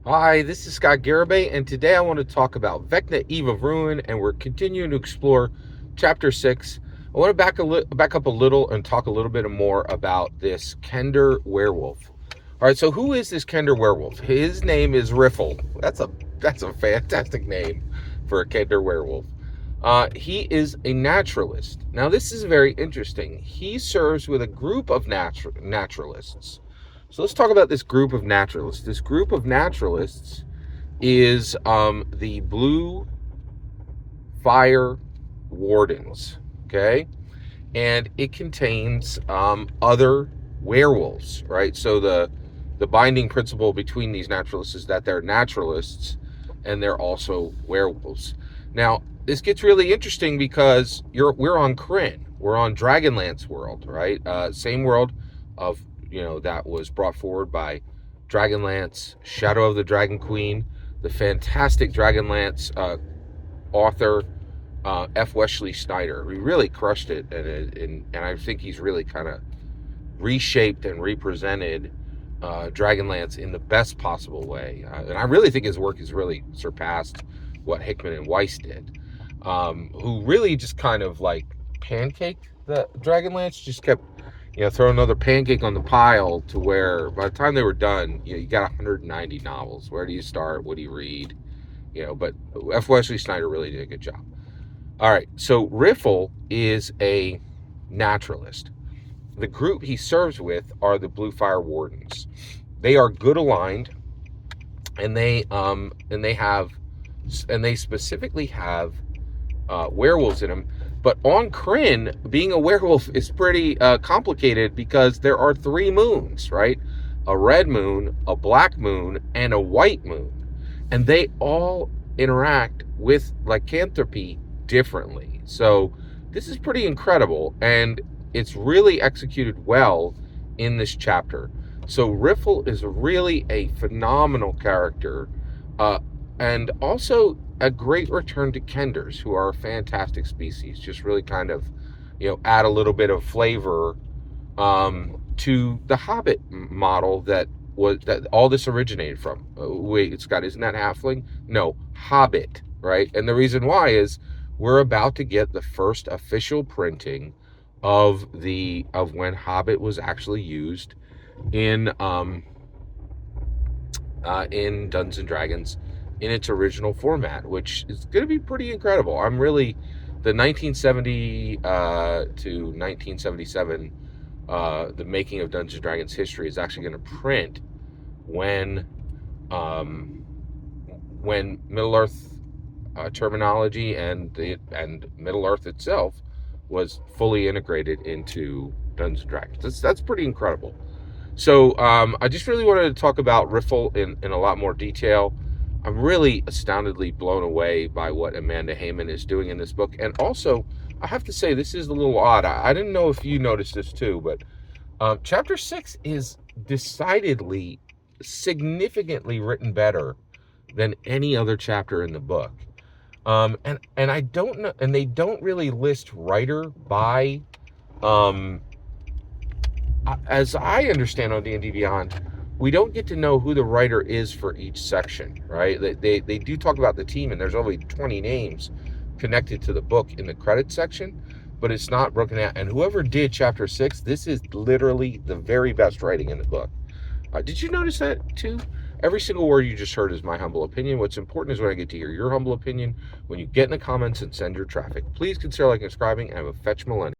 Hi, this is Scott Garibay, and today I want to talk about Vecna, Eve of Ruin, and we're continuing to explore Chapter 6. I want to back up a little and talk a little bit more about this Kender werewolf. All right, so who is this Kender werewolf? His name is Riffle. That's a fantastic name for a Kender werewolf. He is a naturalist. Now, this is very interesting. He serves with a group of naturalists. So let's talk about this group of naturalists. This group of naturalists is the Blue Fire Wardens, okay? And it contains other werewolves, right? So the binding principle between these naturalists is that they're naturalists and they're also werewolves. Now, this gets really interesting because we're on Krynn. We're on Dragonlance world, right? Same world of that was brought forward by Dragonlance, Shadow of the Dragon Queen, the fantastic Dragonlance author F. Wesley Snyder. He really crushed it, and I think he's really kind of reshaped and represented Dragonlance in the best possible way. And I really think his work has really surpassed what Hickman and Weiss did, who really just kind of like pancaked the Dragonlance, just kept throw another pancake on the pile to where by the time they were done, you got 190 novels. Where do you start? What do you read? But F. Wesley Snyder really did a good job. All right, so Riffle is a naturalist. The group he serves with are the Blue Fire Wardens. They are good aligned, and they specifically have werewolves in them. But on Krynn, being a werewolf is pretty complicated because there are 3 moons, right? A red moon, a black moon, and a white moon. And they all interact with lycanthropy differently. So this is pretty incredible, and it's really executed well in this chapter. So Riffle is really a phenomenal character, and also a great return to Kenders, who are a fantastic species. Just really kind of, add a little bit of flavor to the Hobbit model that all this originated from. Wait, Scott, isn't that halfling? No, Hobbit, right? And the reason why is we're about to get the first official printing of when Hobbit was actually used in Dungeons and Dragons in its original format, which is going to be pretty incredible. I'm really the 1970 to 1977, the making of Dungeons and Dragons history is actually going to print when Middle Earth terminology and Middle Earth itself was fully integrated into Dungeons and Dragons. That's pretty incredible. So I just really wanted to talk about Riffle in a lot more detail. I'm really astoundedly blown away by what Amanda Heyman is doing in this book. And also, I have to say, this is a little odd. I didn't know if you noticed this too, but Chapter 6 is decidedly, significantly written better than any other chapter in the book. And I don't know, and they don't really list writer by, as I understand on D&D Beyond, we don't get to know who the writer is for each section, right? They do talk about the team, and there's only 20 names connected to the book in the credits section, but it's not broken out. And whoever did Chapter 6, this is literally the very best writing in the book. Did you notice that too? Every single word you just heard is my humble opinion. What's important is when I get to hear your humble opinion when you get in the comments and send your traffic. Please consider liking and subscribing, and have a fetch millennium.